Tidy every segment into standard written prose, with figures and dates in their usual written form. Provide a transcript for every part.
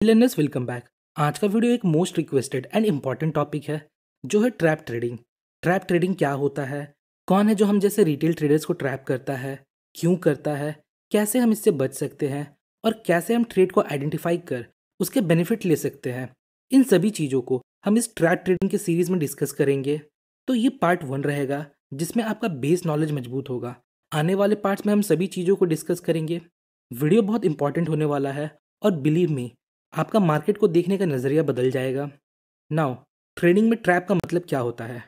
Millionaires welcome back. आज का video एक most requested and important topic है जो है ट्रैप ट्रेडिंग। ट्रैप ट्रेडिंग क्या होता है, कौन है जो हम जैसे रिटेल ट्रेडर्स को ट्रैप करता है, क्यों करता है, कैसे हम इससे बच सकते हैं और कैसे हम ट्रेड को आइडेंटिफाई कर उसके बेनिफिट ले सकते हैं। इन सभी चीज़ों को हम इस ट्रैप ट्रेडिंग के सीरीज में डिस्कस करेंगे। तो ये पार्ट 1 रहेगा जिसमें आपका बेस नॉलेज मजबूत होगा। आने वाले पार्ट्स में हम सभी चीज़ों को डिस्कस करेंगे। वीडियो बहुत इंपॉर्टेंट होने वाला है और बिलीव मी, आपका मार्केट को देखने का नज़रिया बदल जाएगा। नाउ, ट्रेडिंग में ट्रैप का मतलब क्या होता है?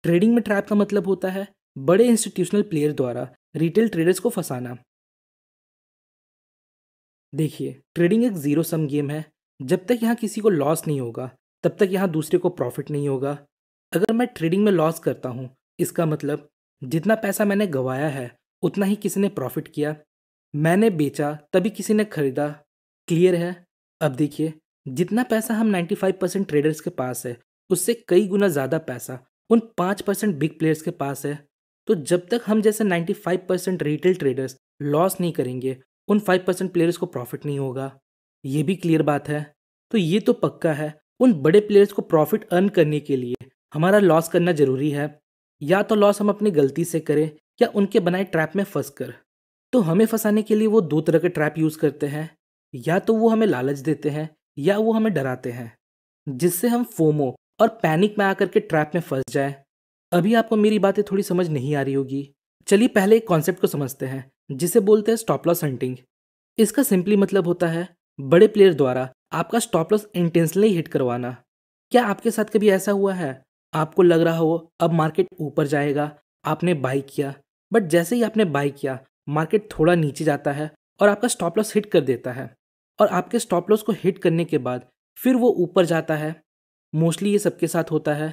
ट्रेडिंग में ट्रैप का मतलब होता है बड़े इंस्टीट्यूशनल प्लेयर द्वारा रिटेल ट्रेडर्स को फंसाना। देखिए, ट्रेडिंग एक जीरो सम गेम है। जब तक यहाँ किसी को लॉस नहीं होगा तब तक यहाँ दूसरे को प्रॉफिट नहीं होगा। अगर मैं ट्रेडिंग में लॉस करता हूँ, इसका मतलब जितना पैसा मैंने गंवाया है उतना ही किसी ने प्रॉफिट किया। मैंने बेचा तभी किसी ने खरीदा। क्लियर है? अब देखिए, जितना पैसा हम 95% ट्रेडर्स के पास है उससे कई गुना ज़्यादा पैसा उन 5% बिग प्लेयर्स के पास है। तो जब तक हम जैसे 95% रिटेल ट्रेडर्स लॉस नहीं करेंगे, उन 5% प्लेयर्स को प्रॉफिट नहीं होगा। ये भी क्लियर बात है। तो ये तो पक्का है, उन बड़े प्लेयर्स को प्रॉफिट अर्न करने के लिए हमारा लॉस करना ज़रूरी है। या तो लॉस हम अपनी गलती से करें या उनके बनाए ट्रैप में फंस कर। तो हमें फंसाने के लिए वो दो तरह के ट्रैप यूज़ करते हैं। या तो वो हमें लालच देते हैं या वो हमें डराते हैं, जिससे हम फोमो और पैनिक में आकर के ट्रैप में फंस जाएं। अभी आपको मेरी बातें थोड़ी समझ नहीं आ रही होगी। चलिए पहले एक कॉन्सेप्ट को समझते हैं जिसे बोलते हैं स्टॉप लॉस हंटिंग। इसका सिंपली मतलब होता है बड़े प्लेयर द्वारा आपका स्टॉप लॉस इंटेंशनली हिट करवाना। क्या आपके साथ कभी ऐसा हुआ है, आपको लग रहा हो अब मार्केट ऊपर जाएगा, आपने बाई किया, बट जैसे ही आपने बाई किया मार्केट थोड़ा नीचे जाता है और आपका स्टॉप लॉस हिट कर देता है, और आपके स्टॉप लॉस को हिट करने के बाद फिर वो ऊपर जाता है। मोस्टली ये सबके साथ होता है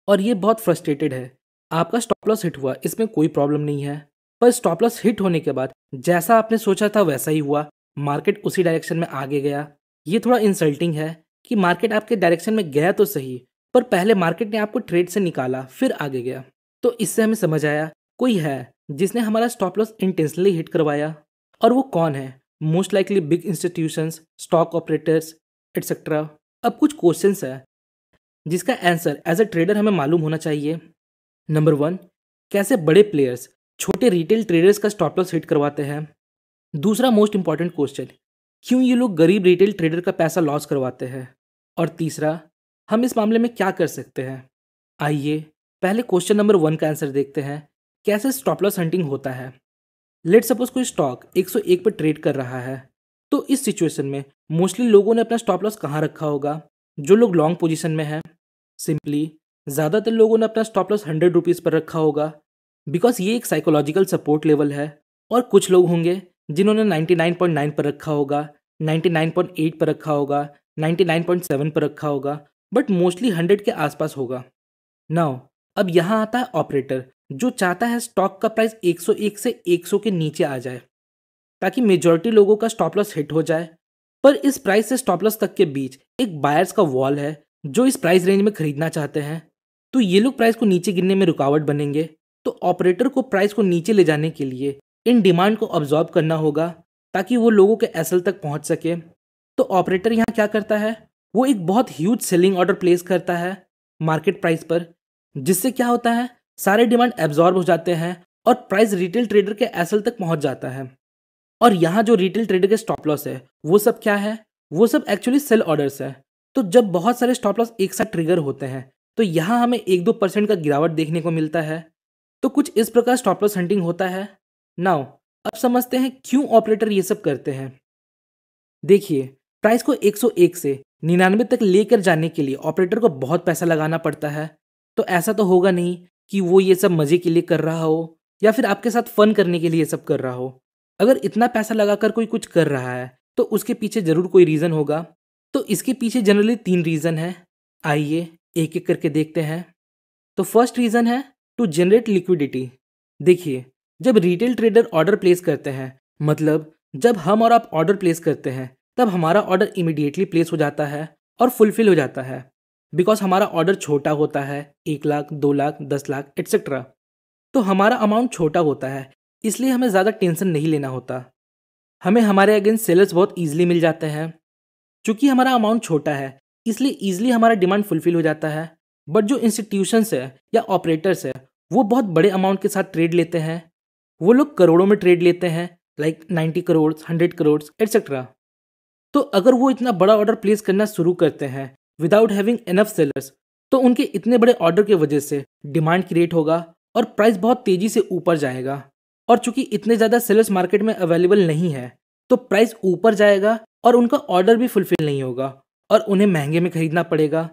और ये बहुत फ्रस्ट्रेटेड है। आपका स्टॉप लॉस हिट हुआ, इसमें कोई प्रॉब्लम नहीं है, पर स्टॉप लॉस हिट होने के बाद जैसा आपने सोचा था वैसा ही हुआ, मार्केट उसी डायरेक्शन में आगे गया। ये थोड़ा इंसल्टिंग है कि मार्केट आपके डायरेक्शन में गया तो सही, पर पहले मार्केट ने आपको ट्रेड से निकाला फिर आगे गया। तो इससे हमें समझ आया कोई है जिसने हमारा स्टॉप लॉस इंटेंशनली हिट करवाया। और वो कौन है? Most likely big institutions, stock operators, etcetera. अब कुछ क्वेश्चंस है जिसका आंसर एज अ ट्रेडर हमें मालूम होना चाहिए। नंबर 1, कैसे बड़े प्लेयर्स छोटे रिटेल ट्रेडर्स का स्टॉप लॉस हिट करवाते हैं। दूसरा मोस्ट इंपॉर्टेंट क्वेश्चन, क्यों ये लोग गरीब रिटेल ट्रेडर का पैसा लॉस करवाते हैं। और तीसरा, हम इस मामले में क्या कर सकते हैं। आइए पहले क्वेश्चन नंबर 1 का आंसर देखते हैं, कैसे स्टॉप लॉस हंटिंग होता है। लेट सपोज कोई स्टॉक 101 पर ट्रेड कर रहा है, तो इस सिचुएशन में मोस्टली लोगों ने अपना स्टॉप लॉस कहाँ रखा होगा? जो लोग लॉन्ग पोजीशन में हैं, सिंपली ज़्यादातर लोगों ने अपना स्टॉप लॉस 100 रुपीज़ पर रखा होगा, बिकॉज ये एक साइकोलॉजिकल सपोर्ट लेवल है। और कुछ लोग होंगे जिन्होंने 99.9 पर रखा होगा, 99.8 पर रखा होगा, 99.7 पर रखा होगा, बट मोस्टली 100 के आसपास होगा। नाउ, अब यहाँ आता है ऑपरेटर जो चाहता है स्टॉक का प्राइस 101 से 100 के नीचे आ जाए ताकि मेजॉरिटी लोगों का स्टॉप लॉस हिट हो जाए। पर इस प्राइस से स्टॉप लॉस तक के बीच एक बायर्स का वॉल है जो इस प्राइस रेंज में खरीदना चाहते हैं। तो ये लोग प्राइस को नीचे गिरने में रुकावट बनेंगे। तो ऑपरेटर को प्राइस को नीचे ले जाने के लिए इन डिमांड को ऑब्जॉर्व करना होगा ताकि वो लोगों के एसएल तक पहुंच सके। तो ऑपरेटर यहाँ क्या करता है, वो एक बहुत ह्यूज सेलिंग ऑर्डर प्लेस करता है मार्केट प्राइस पर, जिससे क्या होता है सारे डिमांड एब्जॉर्ब हो जाते हैं और प्राइस रिटेल ट्रेडर के एसएल तक पहुंच जाता है। और यहाँ जो रिटेल ट्रेडर के स्टॉप लॉस है वो सब क्या है, वो सब एक्चुअली सेल ऑर्डर्स है। तो जब बहुत सारे स्टॉप लॉस एक साथ ट्रिगर होते हैं तो यहाँ हमें 1-2% का गिरावट देखने को मिलता है। तो कुछ इस प्रकार स्टॉप लॉस हंटिंग होता है। नाउ, अब समझते हैं क्यों ऑपरेटर ये सब करते हैं। देखिए, प्राइस को 101 से 99 तक लेकर जाने के लिए ऑपरेटर को बहुत पैसा लगाना पड़ता है। तो ऐसा तो होगा नहीं कि वो ये सब मज़े के लिए कर रहा हो या फिर आपके साथ फन करने के लिए ये सब कर रहा हो। अगर इतना पैसा लगाकर कोई कुछ कर रहा है तो उसके पीछे ज़रूर कोई रीज़न होगा। तो इसके पीछे जनरली 3 रीज़न है। आइए एक एक करके देखते हैं। तो फर्स्ट रीज़न है टू जनरेट लिक्विडिटी। देखिए, जब रिटेल ट्रेडर ऑर्डर प्लेस करते हैं, मतलब जब हम और आप ऑर्डर प्लेस करते हैं, तब हमारा ऑर्डर इमीडिएटली प्लेस हो जाता है और फुलफिल हो जाता है। बिकॉज हमारा ऑर्डर छोटा होता है, 1 लाख, 2 लाख, 10 लाख एट्सेट्रा। तो हमारा अमाउंट छोटा होता है, इसलिए हमें ज़्यादा टेंशन नहीं लेना होता। हमें हमारे अगेंस्ट सेलर्स बहुत ईजिली मिल जाते हैं। चूंकि हमारा अमाउंट छोटा है इसलिए ईजिली हमारा डिमांड फुलफिल हो जाता है। बट जो इंस्टीट्यूशंस है या ऑपरेटर्स है वो बहुत बड़े अमाउंट के साथ ट्रेड लेते हैं। वो लोग करोड़ों में ट्रेड लेते हैं, लाइक 90 करोड़, 100 करोड़ एटसेट्रा। तो अगर वो इतना बड़ा ऑर्डर प्लेस करना शुरू करते हैं विदाउट हैविंग इनफ सेलर्स, तो उनके इतने बड़े ऑर्डर की वजह से डिमांड क्रिएट होगा और प्राइस बहुत तेजी से ऊपर जाएगा। और चूंकि इतने ज़्यादा सेलर्स मार्केट में अवेलेबल नहीं है तो प्राइस ऊपर जाएगा और उनका ऑर्डर भी फुलफिल नहीं होगा और उन्हें महंगे में खरीदना पड़ेगा।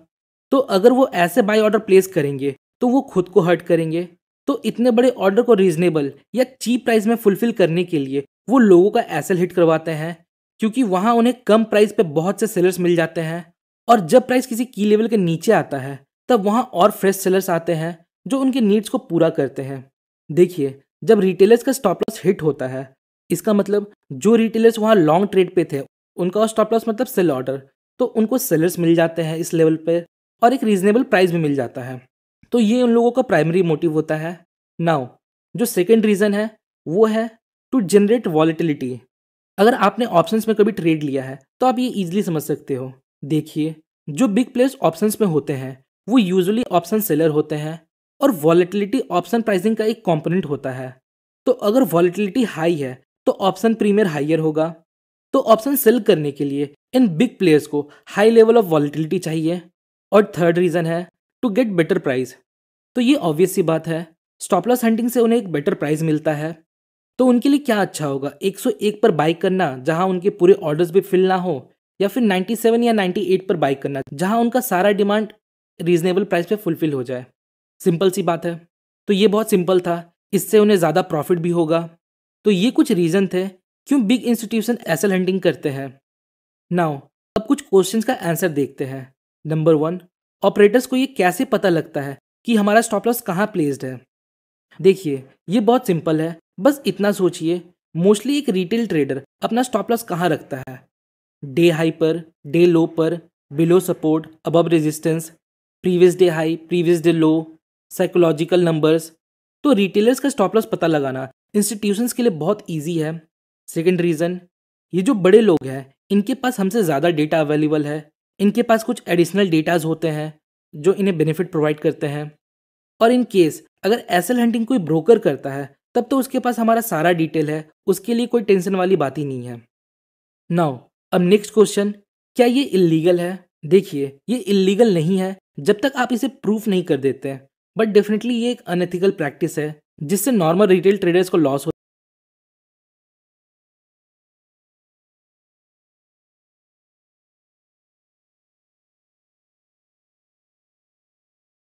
तो अगर वो ऐसे बाय ऑर्डर प्लेस करेंगे तो वो खुद को हर्ट करेंगे। तो इतने बड़े ऑर्डर को रीजनेबल या चीप प्राइस में फुलफिल करने के लिए वो लोगों का एसएल हिट करवाते हैं, क्योंकि वहां उन्हें कम प्राइस पे बहुत से सेलर्स मिल जाते हैं। और जब प्राइस किसी की लेवल के नीचे आता है तब वहां और फ्रेश सेलर्स आते हैं जो उनके नीड्स को पूरा करते हैं। देखिए, जब रिटेलर्स का स्टॉप लॉस हिट होता है इसका मतलब जो रिटेलर्स वहां लॉन्ग ट्रेड पे थे उनका स्टॉप लॉस मतलब सेल ऑर्डर, तो उनको सेलर्स मिल जाते हैं इस लेवल पे और एक रीजनेबल प्राइस भी मिल जाता है। तो ये उन लोगों का प्राइमरी मोटिव होता है। नाउ जो सेकेंड रीज़न है वो है टू जनरेट वॉलेटिलिटी। अगर आपने ऑप्शंस में कभी ट्रेड लिया है तो आप ये इजीली समझ सकते हो। देखिए, जो बिग प्लेयर्स ऑप्शंस में होते हैं वो यूजुअली ऑप्शन सेलर होते हैं और वॉलेटिलिटी ऑप्शन प्राइसिंग का एक कंपोनेंट होता है। तो अगर वॉलेटिलिटी हाई है तो ऑप्शन प्रीमियर हाइयर होगा। तो ऑप्शन सेल करने के लिए इन बिग प्लेयर्स को हाई लेवल ऑफ वॉलेटिलिटी चाहिए। और थर्ड रीज़न है टू गेट बेटर प्राइस। तो ये ऑब्वियस सी बात है, स्टॉप लॉस हंटिंग से उन्हें एक बेटर प्राइस मिलता है। तो उनके लिए क्या अच्छा होगा, 101 पर बाई करना जहां उनके पूरे ऑर्डर्स भी फिल ना हो, या फिर 97 या 98 पर बाई करना जहां उनका सारा डिमांड रीजनेबल प्राइस पे फुलफिल हो जाए। सिंपल सी बात है। तो ये बहुत सिंपल था, इससे उन्हें ज़्यादा प्रॉफिट भी होगा। तो ये कुछ रीज़न थे क्यों बिग इंस्टीट्यूशन एसएल हंटिंग करते हैं। नाउ अब कुछ क्वेश्चंस का आंसर देखते हैं। नंबर 1, ऑपरेटर्स को ये कैसे पता लगता है कि हमारा स्टॉप लॉस कहाँ प्लेस्ड है। देखिए, ये बहुत सिंपल है, बस इतना सोचिए, मोस्टली एक रिटेल ट्रेडर अपना स्टॉप लॉस कहाँ रखता है, डे हाई पर, डे लो पर, below support, above resistance, previous day high, previous day लो, साइकोलॉजिकल नंबर्स। तो रिटेलर्स का स्टॉप लॉस पता लगाना इंस्टीट्यूशंस के लिए बहुत ईजी है। सेकेंड रीज़न, ये जो बड़े लोग हैं इनके पास हमसे ज़्यादा डेटा अवेलेबल है, इनके पास कुछ एडिशनल डेटाज होते हैं जो इन्हें बेनिफिट प्रोवाइड करते हैं। और इन केस अगर एसएल हंटिंग कोई ब्रोकर करता है तब तो उसके पास हमारा सारा डिटेल है, उसके लिए कोई टेंशन वाली बात ही नहीं है। नाउ अब नेक्स्ट क्वेश्चन, क्या ये इलीगल है। देखिए, ये इलीगल नहीं है जब तक आप इसे प्रूफ नहीं कर देते हैं, बट डेफिनेटली ये एक अनएथिकल प्रैक्टिस है जिससे नॉर्मल रिटेल ट्रेडर्स को लॉस